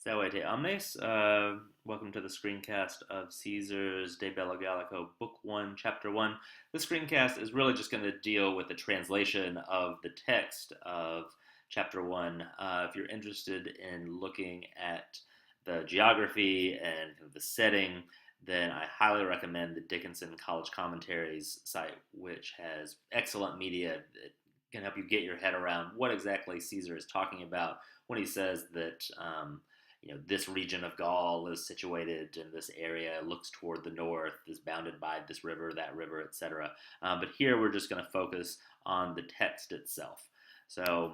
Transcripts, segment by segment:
Salve omnes. Welcome to the screencast of Caesar's De Bello Gallico, Book 1, Chapter 1. The screencast is really just going to deal with the translation of the text of Chapter 1. If you're interested in looking at the geography and the setting, then I highly recommend the Dickinson College Commentaries site, which has excellent media that can help you get your head around what exactly Caesar is talking about when he says that this region of Gaul is situated in this area, looks toward the north, is bounded by this river, that river, etc. But here we're just going to focus on the text itself. So,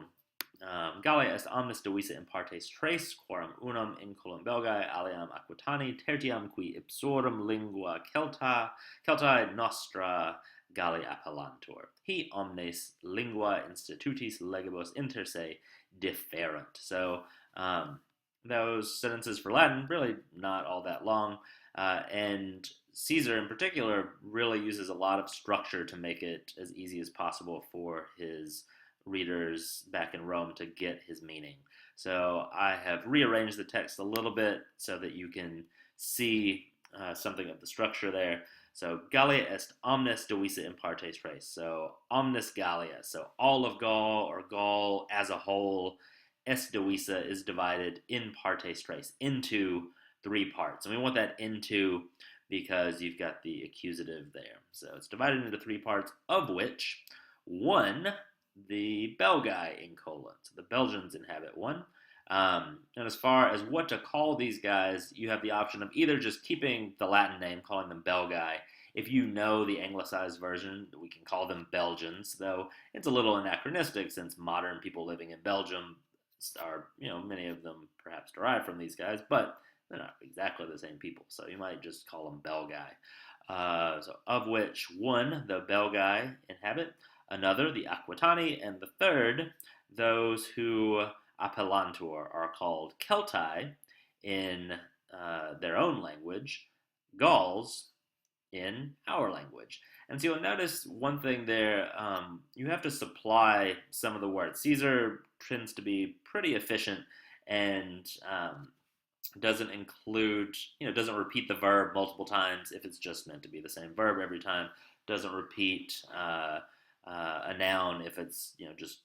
Gallia est omnis divisa in partes tres, quorum unum in colum Belgae, aliam Aquitani, tertiam qui ipsorum lingua Celtae nostra Galli appellantur. He omnes lingua institutis legibus inter se different. So, those sentences for Latin really not all that long, and Caesar in particular really uses a lot of structure to make it as easy as possible for his readers back in Rome to get his meaning. So I have rearranged the text a little bit so that you can see something of the structure there. So Gallia est omnes divisa in partes tres. So omnis Gallia, so all of Gaul or Gaul as a whole. S divisa is divided in partes tres, into three parts. And we want that into because you've got the accusative there. So it's divided into three parts, of which one, the Belgae in colon. So the Belgians inhabit one. And as far as what to call these guys, you have the option of either just keeping the Latin name, calling them Belgae. If you know the anglicized version, we can call them Belgians, though it's a little anachronistic since modern people living in Belgium are, many of them perhaps derived from these guys, but they're not exactly the same people, so you might just call them Belgae. So of which one, the Belgae inhabit, another, the Aquitani, and the third, those who appellantur are called Celtae in their own language, Gauls in our language. And so you'll notice one thing there, you have to supply some of the words. Caesar tends to be pretty efficient and doesn't include, doesn't repeat the verb multiple times if it's just meant to be the same verb every time. Doesn't repeat a noun if it's, just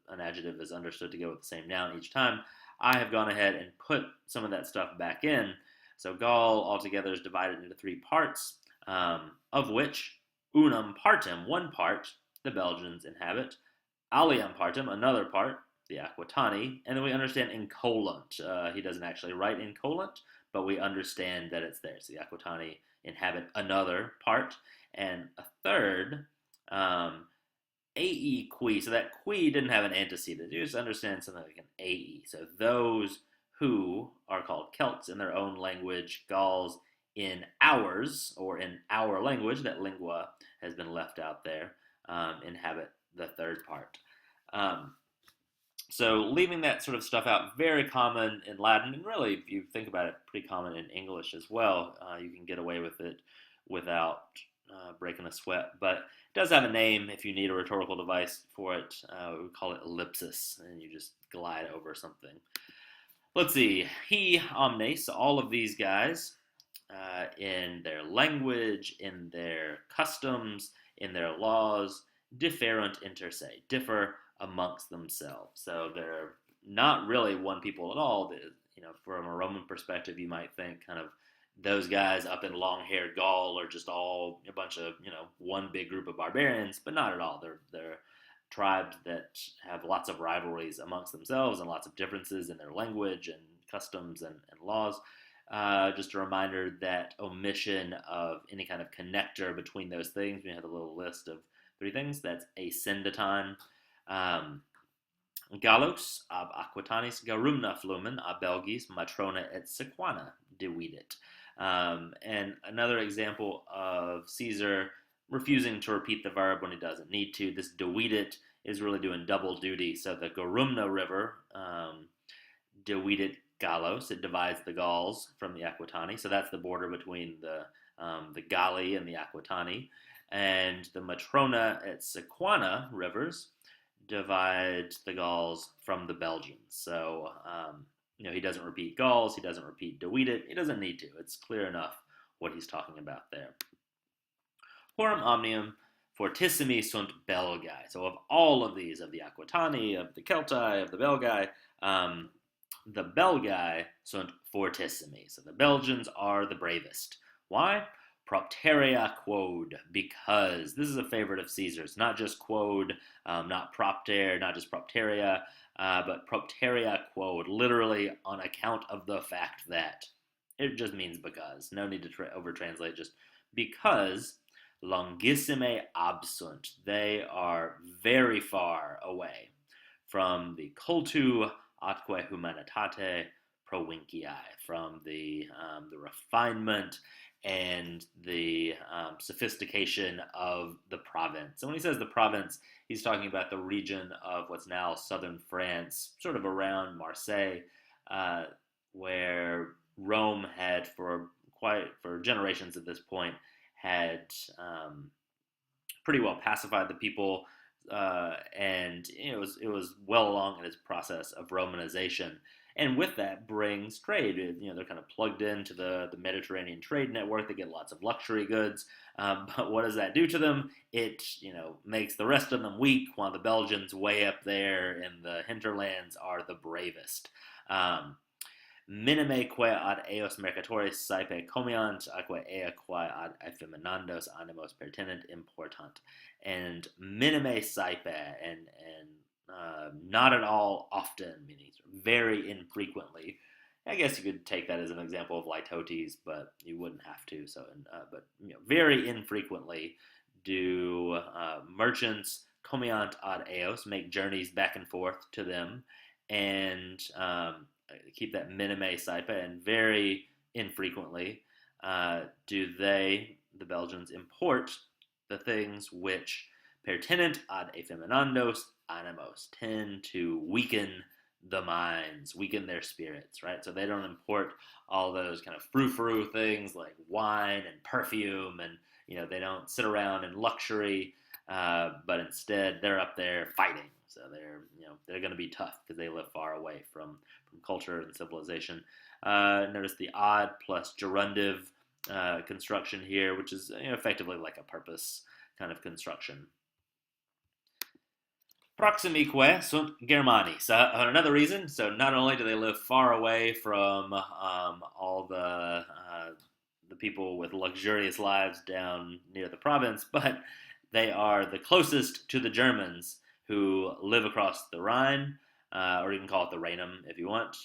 an adjective is understood to go with the same noun each time. I have gone ahead and put some of that stuff back in. So Gaul altogether is divided into three parts, of which unum partem, one part, the Belgians inhabit, aliam partem, another part, the Aquitani, and then we understand incolant. He doesn't actually write incolant, but we understand that it's there. So the Aquitani inhabit another part, and a third, ae qui. So that qui didn't have an antecedent. You just understand something like an ae. So those who are called Celts in their own language, Gauls in ours, or in our language, that lingua has been left out there, inhabit the third part. So leaving that sort of stuff out, very common in Latin, and really, if you think about it, pretty common in English as well. You can get away with it without breaking a sweat, but it does have a name if you need a rhetorical device for it. We call it ellipsis, and you just glide over something. Let's see, he omnes, all of these guys, in their language, in their customs, in their laws, different inter se, differ amongst themselves. So they're not really one people at all. From a Roman perspective, you might think kind of those guys up in long-haired Gaul are just all a bunch of, one big group of barbarians, but not at all. They're tribes that have lots of rivalries amongst themselves and lots of differences in their language and customs and laws. Just a reminder that omission of any kind of connector between those things, we have a little list of three things. That's ascendaton, Gallos ab Aquitanis garumna flumen ab Belgis matrona et sequana dividit. And another example of Caesar refusing to repeat the verb when he doesn't need to. This dividit is really doing double duty. So the Garumna River, dividit Gallos, it divides the Gauls from the Aquitani. So that's the border between the Galli and the Aquitani. And the Matrona et Sequana rivers divide the Gauls from the Belgians. So he doesn't repeat Gauls, he doesn't repeat Doedet, he doesn't need to. It's clear enough what he's talking about there. Horum omnium fortissimi sunt Belgae. So of all of these, of the Aquitani, of the Celtae, of the Belgae, the Belgae sunt fortissimi. So the Belgians are the bravest. Why? Propteria quod, because this is a favorite of Caesar's. Not just quod, not propter, not just propteria, but propteria quod, literally on account of the fact that. It just means because. No need to over-translate, just because longissime absunt. They are very far away from the cultu atque humanitate provinciae, from the refinement and the sophistication of the province. And when he says the province, he's talking about the region of what's now southern France, sort of around Marseille, where Rome had for generations at this point had pretty well pacified the people, and it was well along in its process of Romanization. And with that brings trade. They're kind of plugged into the Mediterranean trade network. They get lots of luxury goods. But what does that do to them? It makes the rest of them weak, while the Belgians way up there in the hinterlands are the bravest. Minime quae ad eos mercatoris saepe comiant, aquae ea quae ad effeminandos animos pertinent important. And minime saepe, and not at all often, meaning very infrequently. I guess you could take that as an example of litotes, but you wouldn't have to. So, but very infrequently do merchants comiant ad eos, make journeys back and forth to them, and keep that minime saepe, and very infrequently do they, the Belgians, import the things which pertinent ad effeminandos animos, tend to weaken the minds, weaken their spirits, right? So they don't import all those kind of frou-frou things like wine and perfume, and they don't sit around in luxury, but instead they're up there fighting. So they're going to be tough because they live far away from culture and civilization. Notice the odd plus gerundive construction here, which is effectively like a purpose kind of construction. Proximique sunt Germani. So another reason. So not only do they live far away from all the people with luxurious lives down near the province, but they are the closest to the Germans who live across the Rhine, or you can call it the Rhenum if you want.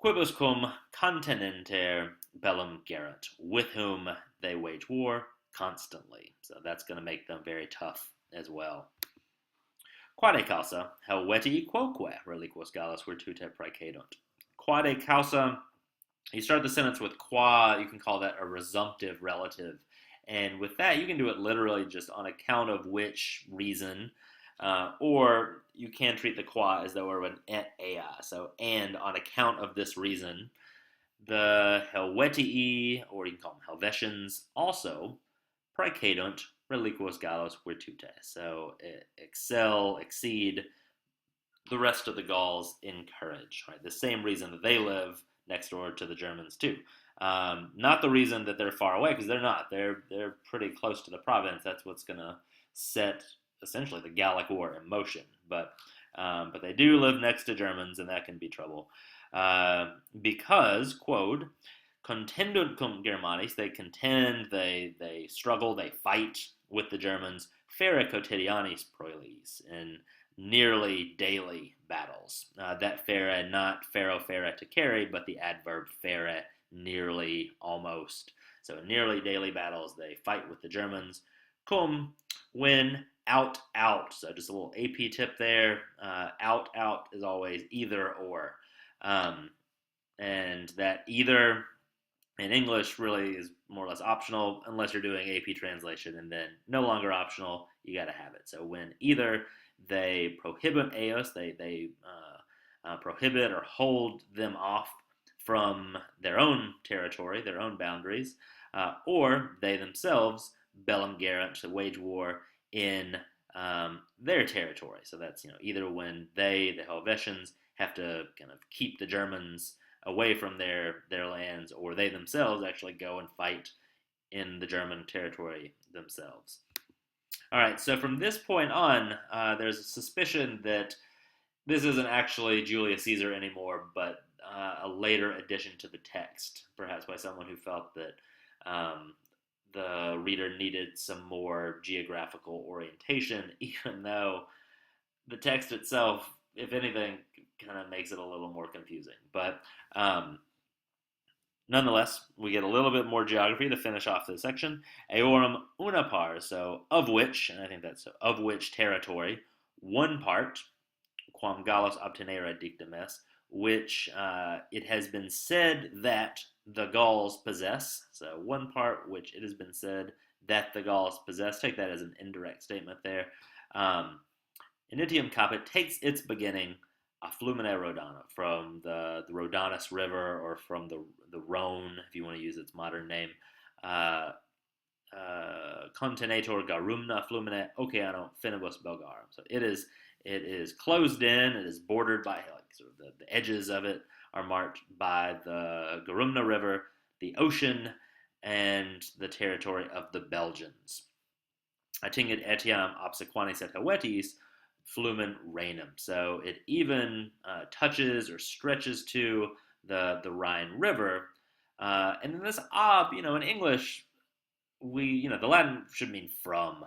Quibus cum continenter bellum gerat, with whom they wage war constantly. So that's going to make them very tough as well. Quade causa helveti quoque reliquos Gallus virtute praecadunt. Quade causa, you start the sentence with qua, you can call that a resumptive relative. And with that, you can do it literally just on account of which reason, or you can treat the qua as though it were an et ea, so and on account of this reason. The Helvetii, or you can call them Helvetians, also praecadunt reliquos Gallos virtute, so exceed the rest of the Gauls in courage, right? The same reason that they live next door to the Germans too. Not the reason that they're far away, because they're not. They're pretty close to the province. That's what's going to set essentially the Gallic War in motion. But they do live next to Germans, and that can be trouble. Because, quod, contendunt cum Germanis, they contend, they struggle, they fight with the Germans, fere quotidianis proelis, in nearly daily battles. That fere, not fero fere to carry, but the adverb fere, nearly, almost. So in nearly daily battles, they fight with the Germans. Cum, when out. So just a little AP tip there. Out is always either or. And that either in English really is more or less optional unless you're doing AP translation, and then no longer optional, you got to have it. So when either they prohibit eos, they prohibit or hold them off from their own territory, their own boundaries, or they themselves bellum gerat, to wage war in their territory. So that's either when they, the Helvetians, have to kind of keep the Germans away from their lands, or they themselves actually go and fight in the German territory themselves. All right, so from this point on, there's a suspicion that this isn't actually Julius Caesar anymore, but a later addition to the text, perhaps by someone who felt that the reader needed some more geographical orientation, even though the text itself, if anything, kind of makes it a little more confusing. But nonetheless, we get a little bit more geography to finish off this section. Eorum una par, so of which, and I think that's of which territory, one part, quam Gallus obtenere dictum est, which it has been said that the Gauls possess. So one part which it has been said that the Gauls possess. Take that as an indirect statement there. Initium caput takes its beginning a Flumine Rhodana, from the Rhodanus River, or from the Rhone, if you want to use its modern name. Contenator Garumna Flumine Oceano Finibus Belgarum. So it is closed in. It is bordered by, like, sort of the edges of it are marked by the Garumna River, the ocean, and the territory of the Belgians. Atingit etiam obsequanis et Helvetis flumen Rhenum. So it even touches or stretches to the Rhine River. And then this ob, in English, the Latin should mean from.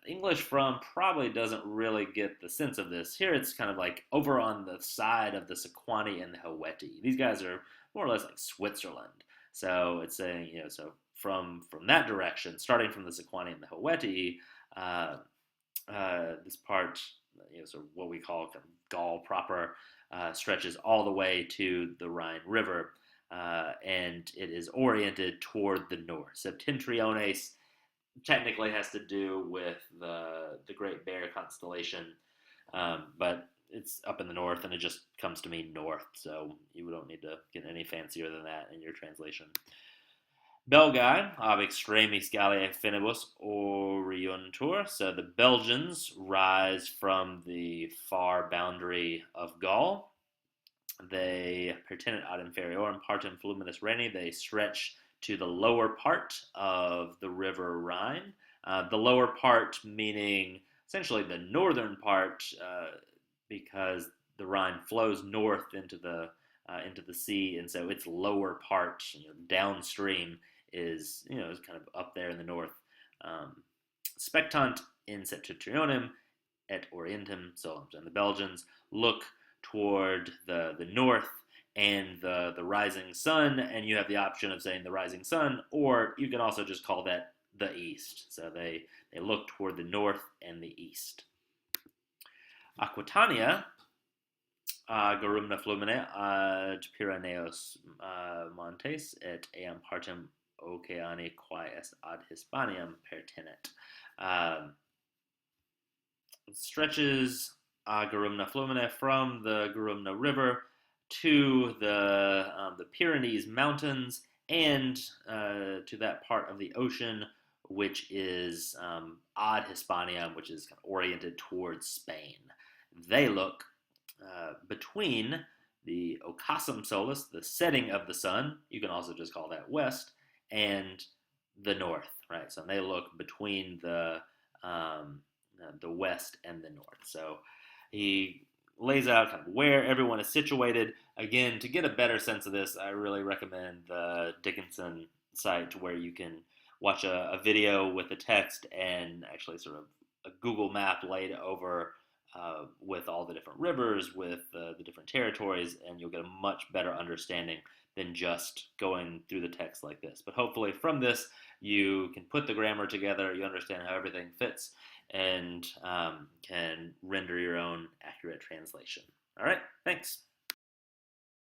English from probably doesn't really get the sense of this. Here it's kind of like over on the side of the Sequani and the Helvetii. These guys are more or less like Switzerland. So it's saying, so from that direction, starting from the Sequani and the Helvetii, this part, so what we call kind of Gaul proper, stretches all the way to the Rhine River, and it is oriented toward the north. Septentriones technically has to do with the Great Bear constellation, but it's up in the north, and it just comes to mean north, so you don't need to get any fancier than that in your translation. Belgae ab extremis Galliae finibus oriuntur. So the Belgians rise from the far boundary of Gaul. They pertinent ad inferiorum partem fluminis Rheni. They stretch to the lower part of the river Rhine. The lower part meaning essentially the northern part, because the Rhine flows north into the sea, and so its lower part, downstream, is is kind of up there in the north. Spectant in septentrionem et orientem solum. And the Belgians look toward the north and the rising sun, and you have the option of saying the rising sun, or you can also just call that the east. So they look toward the north and the east. Aquitania Garumna flumine ad Pyreneos montes et eam partem Oceani quae est ad Hispaniam pertinet. It stretches Garumna flumine from the Garumna River to the Pyrenees Mountains, and to that part of the ocean which is ad Hispaniam, which is kind of oriented towards Spain. They look between the ocassum solis, the setting of the sun, you can also just call that west, and the north, right? So they look between the west and the north. So he lays out kind of where everyone is situated. Again, to get a better sense of this, I really recommend the Dickinson site, where you can watch a video with the text and actually sort of a Google map laid over with all the different rivers, with the different territories, and you'll get a much better understanding than just going through the text like this. But hopefully from this, you can put the grammar together, you understand how everything fits, and can render your own accurate translation. All right, thanks.